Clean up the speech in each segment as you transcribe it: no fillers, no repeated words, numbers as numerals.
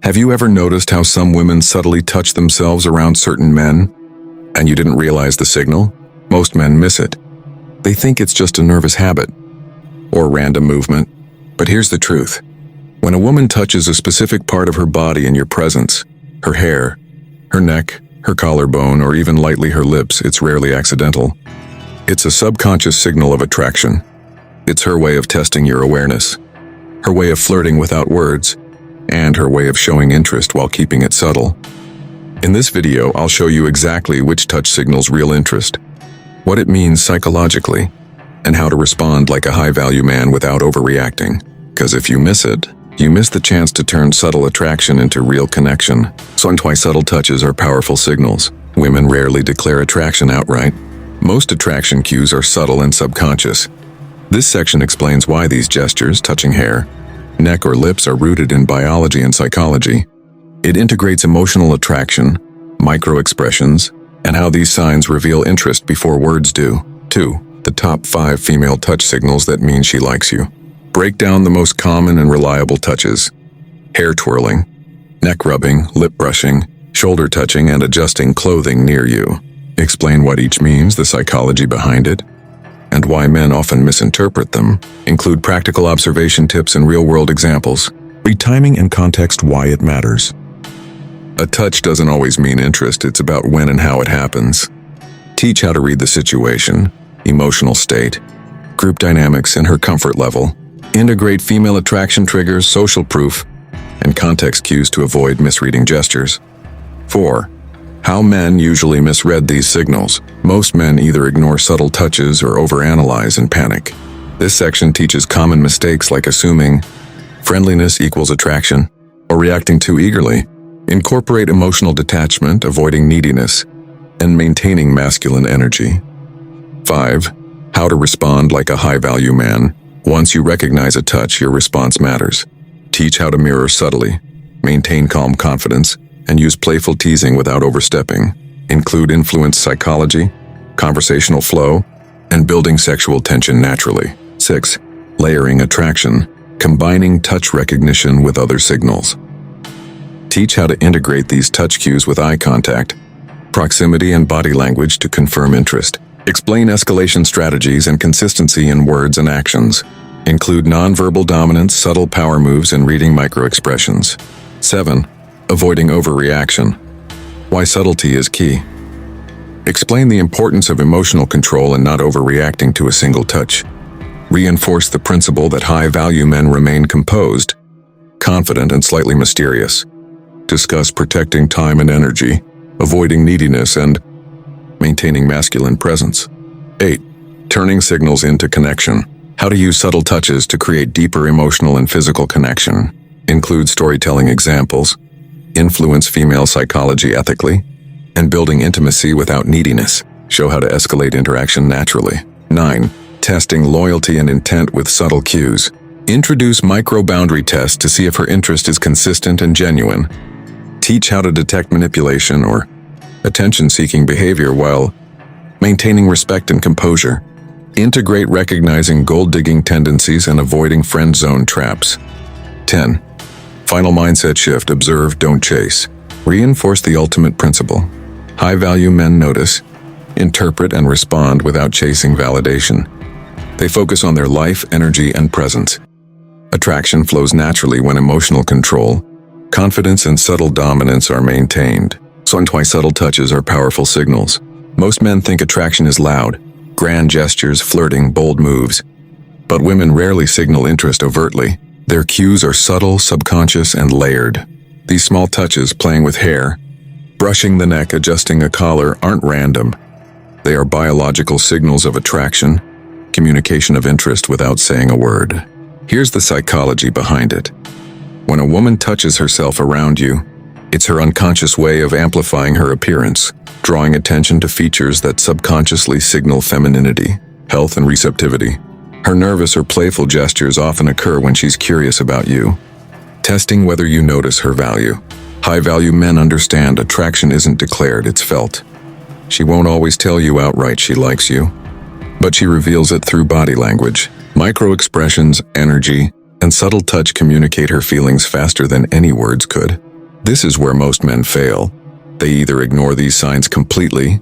Have you ever noticed how some women subtly touch themselves around certain men, and you didn't realize the signal? Most men miss it. They think it's just a nervous habit or random movement. But here's the truth. When a woman touches a specific part of her body in your presence, her hair, her neck, her collarbone, or even lightly her lips, it's rarely accidental. It's a subconscious signal of attraction. It's her way of testing your awareness, her way of flirting without words, and her way of showing interest while keeping it subtle. In this video, I'll show you exactly which touch signals real interest, what it means psychologically, and how to respond like a high-value man without overreacting. Because if you miss it, you miss the chance to turn subtle attraction into real connection. So why subtle touches are powerful signals. Women rarely declare attraction outright. Most attraction cues are subtle and subconscious. This section explains why these gestures, touching hair, neck, or lips, are rooted in biology and psychology. It integrates emotional attraction, micro-expressions, and how these signs reveal interest before words do. 2. The top 5 female touch signals that mean she likes you. Break down the most common and reliable touches. Hair twirling, neck rubbing, lip brushing, shoulder touching, and adjusting clothing near you. Explain what each means, the psychology behind it, and why men often misinterpret them. Include practical observation tips and real-world examples. Read timing and context why it matters. A touch doesn't always mean interest, it's about when and how it happens. Teach how to read the situation, emotional state, group dynamics, and her comfort level. Integrate female attraction triggers, social proof, and context cues to avoid misreading gestures. 4. How men usually misread these signals. Most men either ignore subtle touches or overanalyze and panic. This section teaches common mistakes like assuming friendliness equals attraction or reacting too eagerly. Incorporate emotional detachment, avoiding neediness, and maintaining masculine energy. 5. How to respond like a high-value man. Once you recognize a touch, your response matters. Teach how to mirror subtly, maintain calm confidence, and use playful teasing without overstepping. Include influence psychology, conversational flow, and building sexual tension naturally. 6. Layering attraction, combining touch recognition with other signals. Teach how to integrate these touch cues with eye contact, proximity, and body language to confirm interest. Explain escalation strategies and consistency in words and actions. Include nonverbal dominance, subtle power moves, and reading microexpressions. 7. Avoiding overreaction. Why subtlety is key. Explain the importance of emotional control and not overreacting to a single touch. Reinforce the principle that high-value men remain composed, confident, and slightly mysterious. Discuss protecting time and energy, avoiding neediness, and maintaining masculine presence. 8. Turning signals into connection. How to use subtle touches to create deeper emotional and physical connection. Include storytelling examples, influence female psychology ethically, and building intimacy without neediness. Show how to escalate interaction naturally. 9. Testing loyalty and intent with subtle cues. Introduce micro-boundary tests to see if her interest is consistent and genuine. Teach how to detect manipulation or attention-seeking behavior while maintaining respect and composure. Integrate recognizing gold-digging tendencies and avoiding friend zone traps. 10. Final mindset shift, observe, don't chase. Reinforce the ultimate principle. High-value men notice, interpret, and respond without chasing validation. They focus on their life, energy, and presence. Attraction flows naturally when emotional control, confidence, and subtle dominance are maintained. So why subtle touches are powerful signals. Most men think attraction is loud, grand gestures, flirting, bold moves. But women rarely signal interest overtly. Their cues are subtle, subconscious, and layered. These small touches, playing with hair, brushing the neck, adjusting a collar, aren't random. They are biological signals of attraction, communication of interest without saying a word. Here's the psychology behind it. When a woman touches herself around you, it's her unconscious way of amplifying her appearance, drawing attention to features that subconsciously signal femininity, health, and receptivity. Her nervous or playful gestures often occur when she's curious about you, testing whether you notice her value. High-value men understand attraction isn't declared, it's felt. She won't always tell you outright she likes you, but she reveals it through body language. Micro-expressions, energy, and subtle touch communicate her feelings faster than any words could. This is where most men fail. They either ignore these signs completely,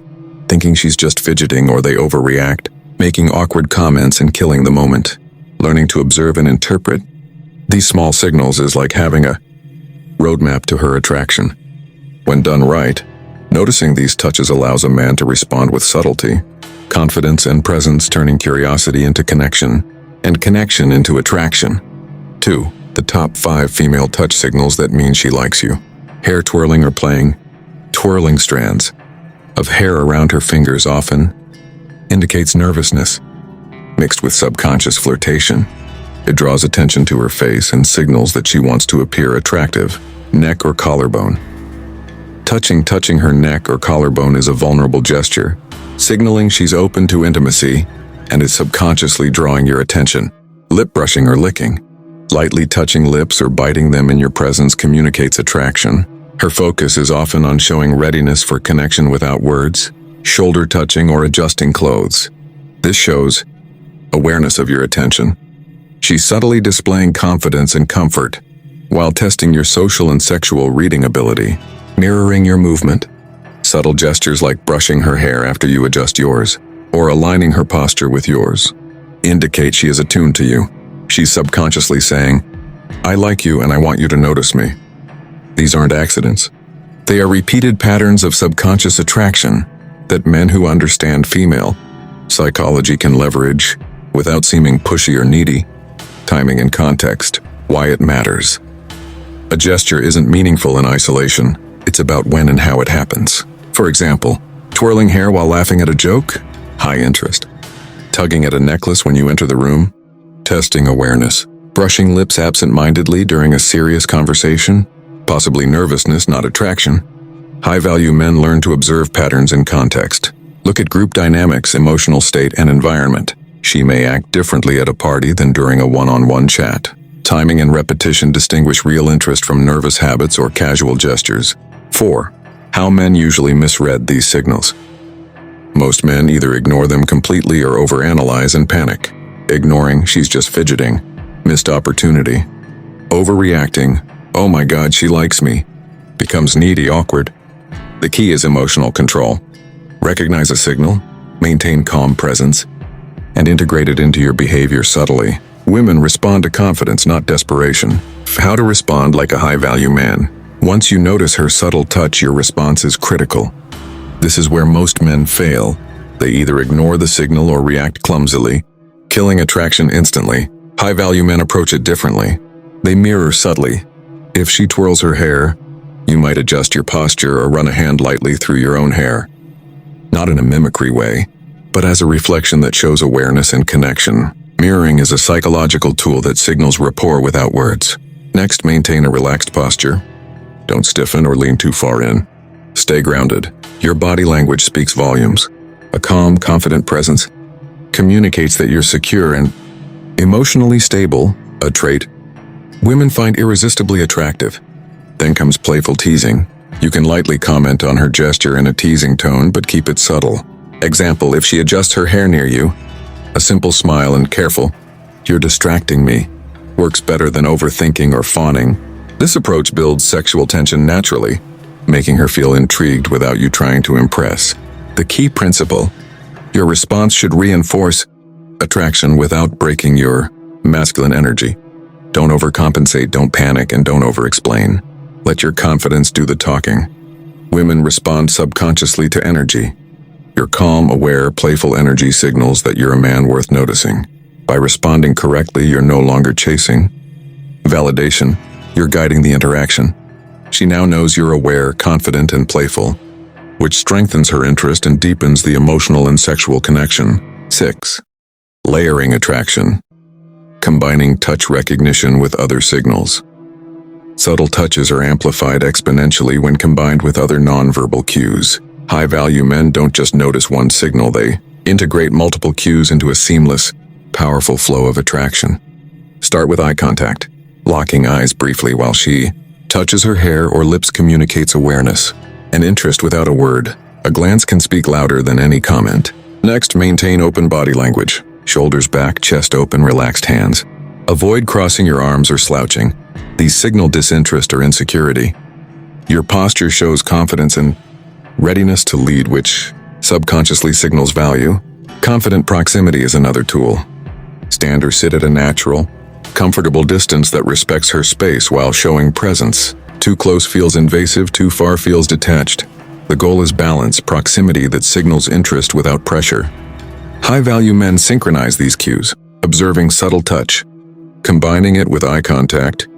thinking she's just fidgeting, or they overreact, making awkward comments and killing the moment. Learning to observe and interpret these small signals is like having a roadmap to her attraction. When done right, noticing these touches allows a man to respond with subtlety, confidence, and presence, turning curiosity into connection, and connection into attraction. 2. The top 5 female touch signals that mean she likes you. Hair twirling or playing. Twirling strands of hair around her fingers often indicates nervousness, mixed with subconscious flirtation. It draws attention to her face and signals that she wants to appear attractive. Neck or collarbone. Touching her neck or collarbone is a vulnerable gesture, signaling she's open to intimacy and is subconsciously drawing your attention. Lip brushing or licking. Lightly touching lips or biting them in your presence communicates attraction. Her focus is often on showing readiness for connection without words. Shoulder touching or adjusting clothes. This shows awareness of your attention. She's subtly displaying confidence and comfort, while testing your social and sexual reading ability. Mirroring your movement. Subtle gestures like brushing her hair after you adjust yours, or aligning her posture with yours, indicate she is attuned to you. She's subconsciously saying, "I like you and I want you to notice me." These aren't accidents. They are repeated patterns of subconscious attraction that men who understand female psychology can leverage without seeming pushy or needy. Timing and context. Why it matters. A gesture isn't meaningful in isolation. It's about when and how it happens. For example, twirling hair while laughing at a joke? High interest. Tugging at a necklace when you enter the room? Testing awareness. Brushing lips absent-mindedly during a serious conversation? Possibly nervousness, not attraction. High-value men learn to observe patterns in context. Look at group dynamics, emotional state, and environment. She may act differently at a party than during a one-on-one chat. Timing and repetition distinguish real interest from nervous habits or casual gestures. 4. How men usually misread these signals. Most men either ignore them completely or overanalyze and panic. Ignoring, "She's just fidgeting." Missed opportunity. Overreacting, "Oh my God, she likes me." Becomes needy, awkward. The key is emotional control. Recognize a signal, maintain calm presence, and integrate it into your behavior subtly. Women respond to confidence, not desperation. How to respond like a high-value man. Once you notice her subtle touch, your response is critical. This is where most men fail. They either ignore the signal or react clumsily, killing attraction instantly. High-value men approach it differently. They mirror subtly. If she twirls her hair, you might adjust your posture or run a hand lightly through your own hair. Not in a mimicry way, but as a reflection that shows awareness and connection. Mirroring is a psychological tool that signals rapport without words. Next, maintain a relaxed posture. Don't stiffen or lean too far in. Stay grounded. Your body language speaks volumes. A calm, confident presence communicates that you're secure and emotionally stable, a trait women find irresistibly attractive. Then comes playful teasing. You can lightly comment on her gesture in a teasing tone, but keep it subtle. Example, if she adjusts her hair near you, a simple smile and careful, "You're distracting me," works better than overthinking or fawning. This approach builds sexual tension naturally, making her feel intrigued without you trying to impress. The key principle: your response should reinforce attraction without breaking your masculine energy. Don't overcompensate, don't panic, and don't over-explain. Let your confidence do the talking. Women respond subconsciously to energy. Your calm, aware, playful energy signals that you're a man worth noticing. By responding correctly, you're no longer chasing. Validation, you're guiding the interaction. She now knows you're aware, confident, and playful, which strengthens her interest and deepens the emotional and sexual connection. 6. Layering attraction. Combining touch recognition with other signals. Subtle touches are amplified exponentially when combined with other nonverbal cues. High-value men don't just notice one signal, they integrate multiple cues into a seamless, powerful flow of attraction. Start with eye contact. Locking eyes briefly while she touches her hair or lips communicates awareness and interest without a word. A glance can speak louder than any comment. Next, maintain open body language. Shoulders back, chest open, relaxed hands. Avoid crossing your arms or slouching. These signal disinterest or insecurity. Your posture shows confidence and readiness to lead, which subconsciously signals value. Confident proximity is another tool. Stand or sit at a natural, comfortable distance that respects her space while showing presence. Too close feels invasive, too far feels detached. The goal is balance, proximity that signals interest without pressure. High-value men synchronize these cues, observing subtle touch, combining it with eye contact,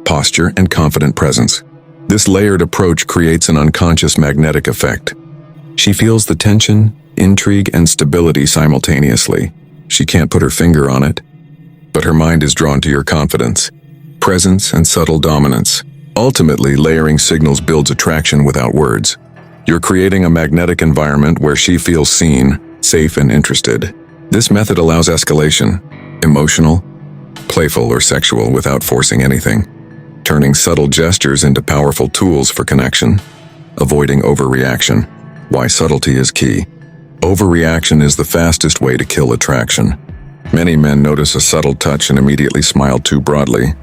posture, and confident presence. This layered approach creates an unconscious magnetic effect. She feels the tension, intrigue, and stability simultaneously. She can't put her finger on it, but her mind is drawn to your confidence, presence, and subtle dominance. Ultimately, layering signals builds attraction without words. You're creating a magnetic environment where she feels seen, safe, and interested. This method allows escalation, emotional, playful, or sexual without forcing anything, turning subtle gestures into powerful tools for connection. Avoiding overreaction. Why subtlety is key. Overreaction is the fastest way to kill attraction. Many men notice a subtle touch and immediately smile too broadly,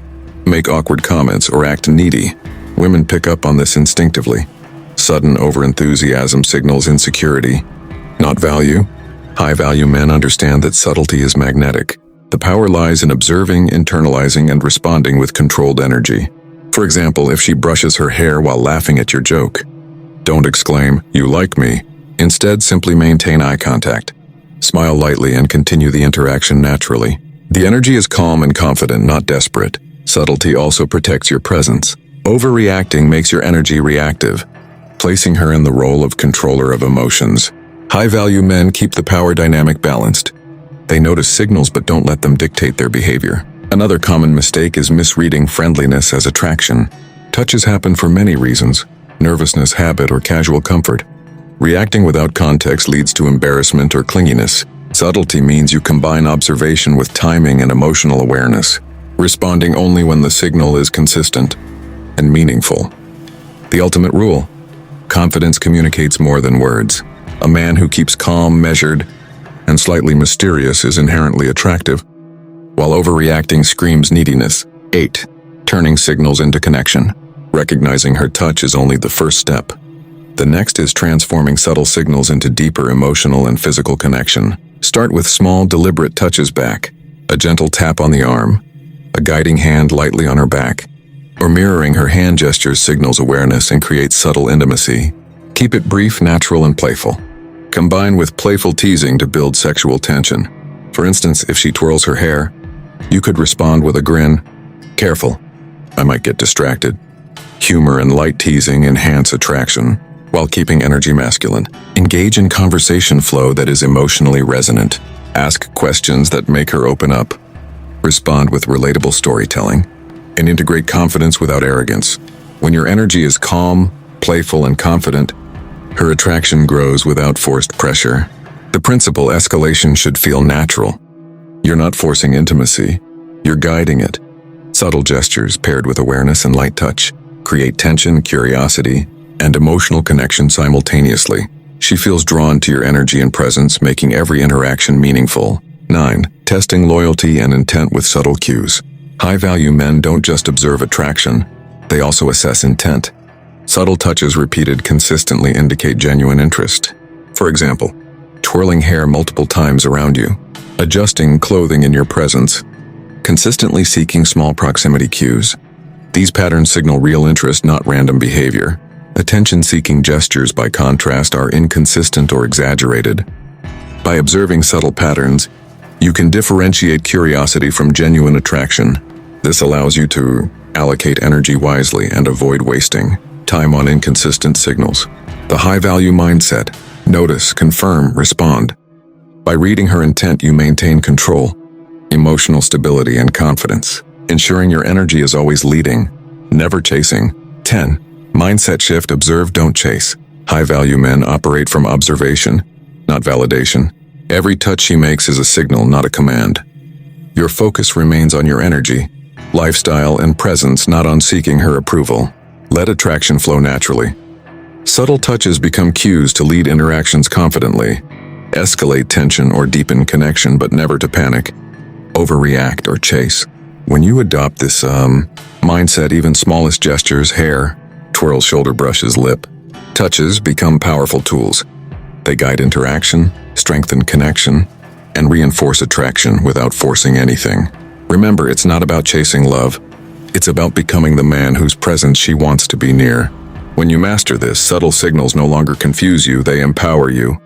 make awkward comments, or act needy. Women pick up on this instinctively. Sudden overenthusiasm signals insecurity, not value. High-value men understand that subtlety is magnetic. The power lies in observing, internalizing, and responding with controlled energy. For example, if she brushes her hair while laughing at your joke, don't exclaim, "You like me." Instead, simply maintain eye contact. Smile lightly and continue the interaction naturally. The energy is calm and confident, not desperate. Subtlety also protects your presence. Overreacting makes your energy reactive, placing her in the role of controller of emotions. High-value men keep the power dynamic balanced. They notice signals but don't let them dictate their behavior. Another common mistake is misreading friendliness as attraction. Touches happen for many reasons: nervousness, habit, or casual comfort. Reacting without context leads to embarrassment or clinginess. Subtlety means you combine observation with timing and emotional awareness, responding only when the signal is consistent and meaningful. The ultimate rule: confidence communicates more than words. A man who keeps calm, measured, and slightly mysterious is inherently attractive, while overreacting screams neediness. 8. Turning signals into connection. Recognizing her touch is only the first step. The next is transforming subtle signals into deeper emotional and physical connection. Start with small, deliberate touches back, a gentle tap on the arm, a guiding hand lightly on her back, or mirroring her hand gestures signals awareness and creates subtle intimacy. Keep it brief, natural, and playful. Combine with playful teasing to build sexual tension. For instance, if she twirls her hair, you could respond with a grin. Careful, I might get distracted. Humor and light teasing enhance attraction, while keeping energy masculine. Engage in conversation flow that is emotionally resonant. Ask questions that make her open up. Respond with relatable storytelling. And integrate confidence without arrogance. When your energy is calm, playful, and confident, her attraction grows without forced pressure. The principle: escalation should feel natural. You're not forcing intimacy, you're guiding it. Subtle gestures paired with awareness and light touch create tension, curiosity, and emotional connection simultaneously. She feels drawn to your energy and presence, making every interaction meaningful. 9. Testing loyalty and intent with subtle cues. High-value men don't just observe attraction, they also assess intent. Subtle touches repeated consistently indicate genuine interest. For example, twirling hair multiple times around you, adjusting clothing in your presence, consistently seeking small proximity cues. These patterns signal real interest, not random behavior. Attention-seeking gestures, by contrast, are inconsistent or exaggerated. By observing subtle patterns, you can differentiate curiosity from genuine attraction. This allows you to allocate energy wisely and avoid wasting time on inconsistent signals. The high-value mindset: notice, confirm, respond. By reading her intent, you maintain control, emotional stability, and confidence, ensuring your energy is always leading, never chasing. 10. Mindset shift: observe, don't chase. High-value men operate from observation, not validation. Every touch she makes is a signal, not a command. Your focus remains on your energy, lifestyle, and presence, not on seeking her approval. Let attraction flow naturally. Subtle touches become cues to lead interactions confidently, escalate tension, or deepen connection, but never to panic, overreact, or chase. When you adopt this mindset, even smallest gestures, hair, twirl shoulder brushes lip. Touches become powerful tools. They guide interaction, strengthen connection, and reinforce attraction without forcing anything. Remember, it's not about chasing love. It's about becoming the man whose presence she wants to be near. When you master this, subtle signals no longer confuse you, they empower you.